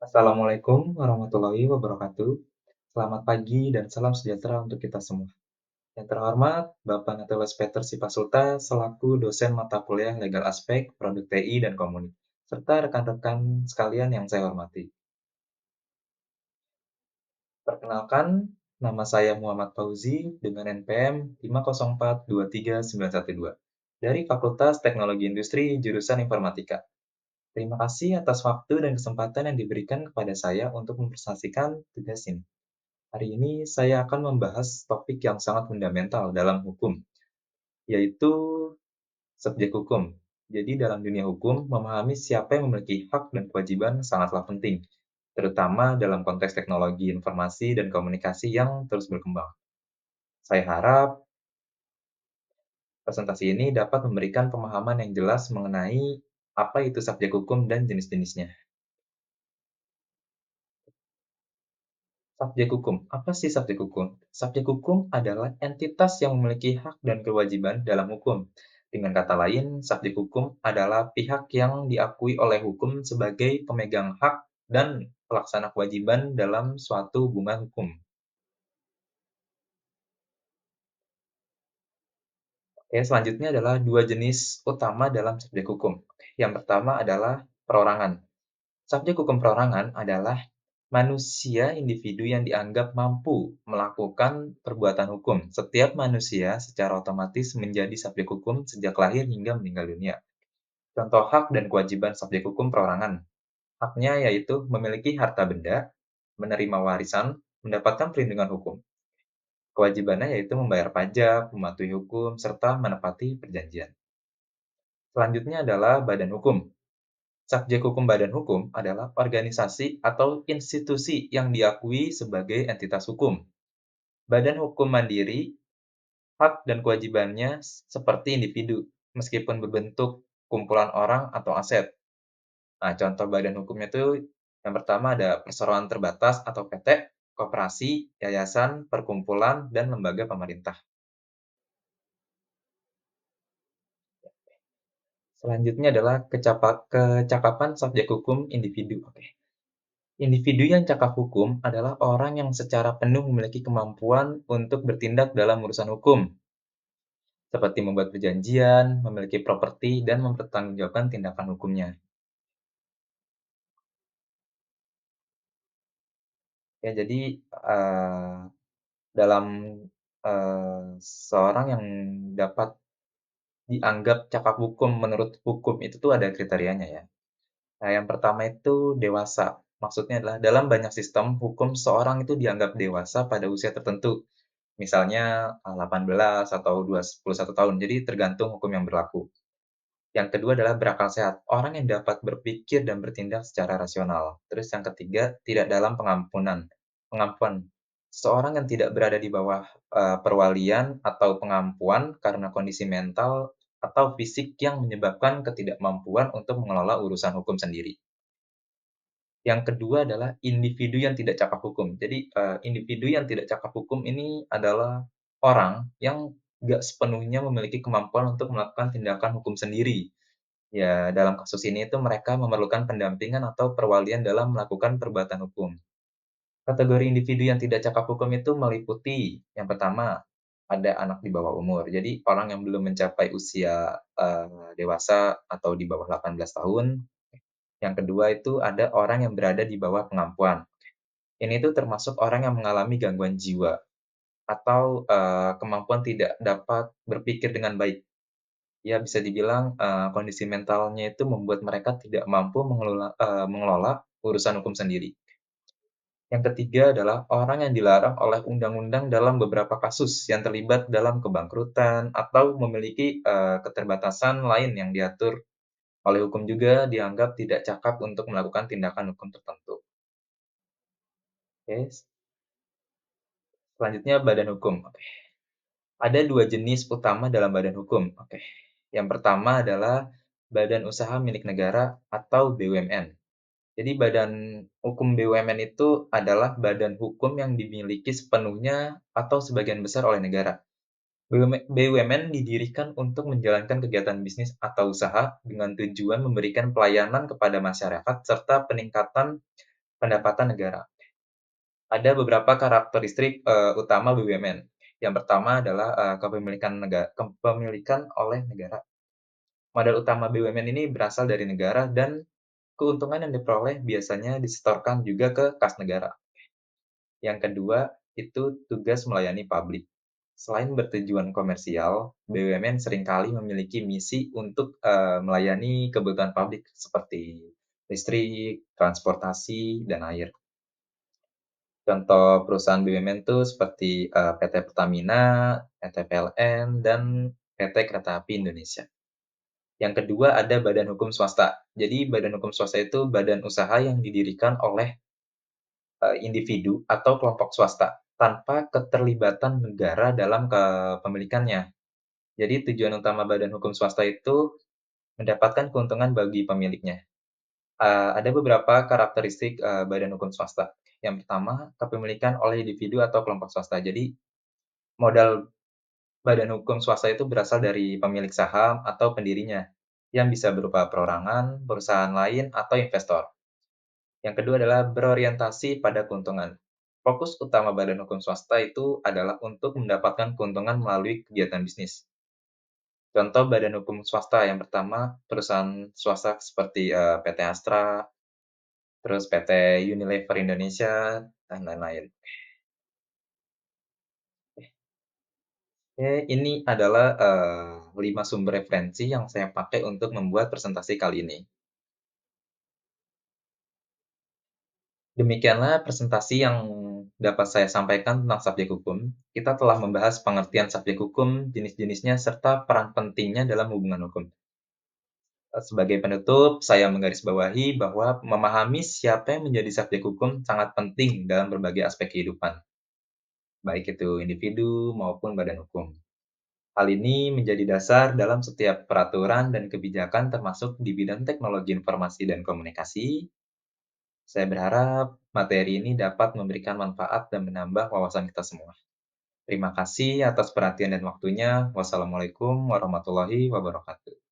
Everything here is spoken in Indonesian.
Assalamualaikum warahmatullahi wabarakatuh. Selamat pagi dan salam sejahtera untuk kita semua. Yang terhormat, Bapak Natalius Peter Sipasulta selaku dosen mata kuliah Legal Aspek, Produk TI dan Komuni, serta rekan-rekan sekalian yang saya hormati. Perkenalkan, nama saya Muhammad Fauzi dengan NPM 504239112 dari Fakultas Teknologi Industri jurusan Informatika. Terima kasih atas waktu dan kesempatan yang diberikan kepada saya untuk mempresentasikan tugas ini. Hari ini saya akan membahas topik yang sangat fundamental dalam hukum, yaitu subjek hukum. Jadi dalam dunia hukum, memahami siapa yang memiliki hak dan kewajiban sangatlah penting, terutama dalam konteks teknologi informasi dan komunikasi yang terus berkembang. Saya harap presentasi ini dapat memberikan pemahaman yang jelas mengenai apa itu subjek hukum dan jenis-jenisnya. Subjek hukum. Apa sih subjek hukum? Subjek hukum adalah entitas yang memiliki hak dan kewajiban dalam hukum. Dengan kata lain, subjek hukum adalah pihak yang diakui oleh hukum sebagai pemegang hak dan pelaksana kewajiban dalam suatu hubungan hukum. Oke, selanjutnya adalah dua jenis utama dalam subjek hukum. Yang pertama adalah perorangan. Subjek hukum perorangan adalah manusia individu yang dianggap mampu melakukan perbuatan hukum. Setiap manusia secara otomatis menjadi subjek hukum sejak lahir hingga meninggal dunia. Contoh hak dan kewajiban subjek hukum perorangan. Haknya yaitu memiliki harta benda, menerima warisan, mendapatkan perlindungan hukum. Kewajibannya yaitu membayar pajak, mematuhi hukum, serta menepati perjanjian. Selanjutnya adalah badan hukum. Subjek hukum badan hukum adalah organisasi atau institusi yang diakui sebagai entitas hukum. Badan hukum mandiri, hak dan kewajibannya seperti individu, meskipun berbentuk kumpulan orang atau aset. Nah, contoh badan hukumnya itu yang pertama ada perseroan terbatas atau PT, koperasi, yayasan, perkumpulan, dan lembaga pemerintah. Selanjutnya adalah kecakapan subjek hukum individu. Oke. Individu yang cakap hukum adalah orang yang secara penuh memiliki kemampuan untuk bertindak dalam urusan hukum, seperti membuat perjanjian, memiliki properti, dan mempertanggungjawabkan tindakan hukumnya. Ya, jadi dalam seorang yang dapat dianggap cakap hukum menurut hukum itu tuh ada kriterianya ya. Nah, yang pertama itu dewasa. Maksudnya adalah dalam banyak sistem hukum seorang itu dianggap dewasa pada usia tertentu. Misalnya 18 atau 21 tahun, jadi tergantung hukum yang berlaku. Yang kedua adalah berakal sehat, orang yang dapat berpikir dan bertindak secara rasional. Terus yang ketiga, tidak dalam pengampuan. Seseorang yang tidak berada di bawah perwalian atau pengampuan karena kondisi mental atau fisik yang menyebabkan ketidakmampuan untuk mengelola urusan hukum sendiri. Yang kedua adalah individu yang tidak cakap hukum. Jadi, individu yang tidak cakap hukum ini adalah orang yang nggak sepenuhnya memiliki kemampuan untuk melakukan tindakan hukum sendiri. Ya, dalam kasus ini itu mereka memerlukan pendampingan atau perwalian dalam melakukan perbuatan hukum. Kategori individu yang tidak cakap hukum itu meliputi, yang pertama, ada anak di bawah umur. Jadi, orang yang belum mencapai usia, dewasa atau di bawah 18 tahun. Yang kedua itu ada orang yang berada di bawah pengampuan. Ini tuh termasuk orang yang mengalami gangguan jiwa atau, kemampuan tidak dapat berpikir dengan baik. Ya bisa dibilang, kondisi mentalnya itu membuat mereka tidak mampu mengelola urusan hukum sendiri. Yang ketiga adalah orang yang dilarang oleh undang-undang dalam beberapa kasus yang terlibat dalam kebangkrutan atau memiliki, keterbatasan lain yang diatur oleh hukum juga dianggap tidak cakap untuk melakukan tindakan hukum tertentu. Oke, selanjutnya badan hukum. Oke. Ada 2 jenis utama dalam badan hukum. Oke. Yang pertama adalah badan usaha milik negara atau BUMN. Jadi badan hukum BUMN itu adalah badan hukum yang dimiliki sepenuhnya atau sebagian besar oleh negara. BUMN didirikan untuk menjalankan kegiatan bisnis atau usaha dengan tujuan memberikan pelayanan kepada masyarakat serta peningkatan pendapatan negara. Ada beberapa karakteristik, utama BUMN. Yang pertama adalah, kepemilikan oleh negara. Modal utama BUMN ini berasal dari negara dan keuntungan yang diperoleh biasanya disetorkan juga ke kas negara. Yang kedua, itu tugas melayani publik. Selain bertujuan komersial, BUMN seringkali memiliki misi untuk, melayani kebutuhan publik seperti listrik, transportasi, dan air. Contoh perusahaan BUMN tuh seperti, PT Pertamina, PT PLN, dan PT Kereta Api Indonesia. Yang kedua ada badan hukum swasta. Jadi badan hukum swasta itu badan usaha yang didirikan oleh, individu atau kelompok swasta, tanpa keterlibatan negara dalam kepemilikannya. Jadi tujuan utama badan hukum swasta itu mendapatkan keuntungan bagi pemiliknya. Ada beberapa karakteristik, badan hukum swasta. Yang pertama, kepemilikan oleh individu atau kelompok swasta. Jadi modal badan hukum swasta itu berasal dari pemilik saham atau pendirinya, yang bisa berupa perorangan, perusahaan lain, atau investor. Yang kedua adalah berorientasi pada keuntungan. Fokus utama badan hukum swasta itu adalah untuk mendapatkan keuntungan melalui kegiatan bisnis. Contoh badan hukum swasta yang pertama, perusahaan swasta seperti, PT Astra, terus PT Unilever Indonesia, dan lain-lain. Oke, ini adalah, 5 sumber referensi yang saya pakai untuk membuat presentasi kali ini. Demikianlah presentasi yang dapat saya sampaikan tentang subjek hukum. Kita telah membahas pengertian subjek hukum, jenis-jenisnya, serta peran pentingnya dalam hubungan hukum. Sebagai penutup, saya menggarisbawahi bahwa memahami siapa yang menjadi subjek hukum sangat penting dalam berbagai aspek kehidupan, baik itu individu maupun badan hukum. Hal ini menjadi dasar dalam setiap peraturan dan kebijakan termasuk di bidang teknologi informasi dan komunikasi. Saya berharap materi ini dapat memberikan manfaat dan menambah wawasan kita semua. Terima kasih atas perhatian dan waktunya. Wassalamualaikum warahmatullahi wabarakatuh.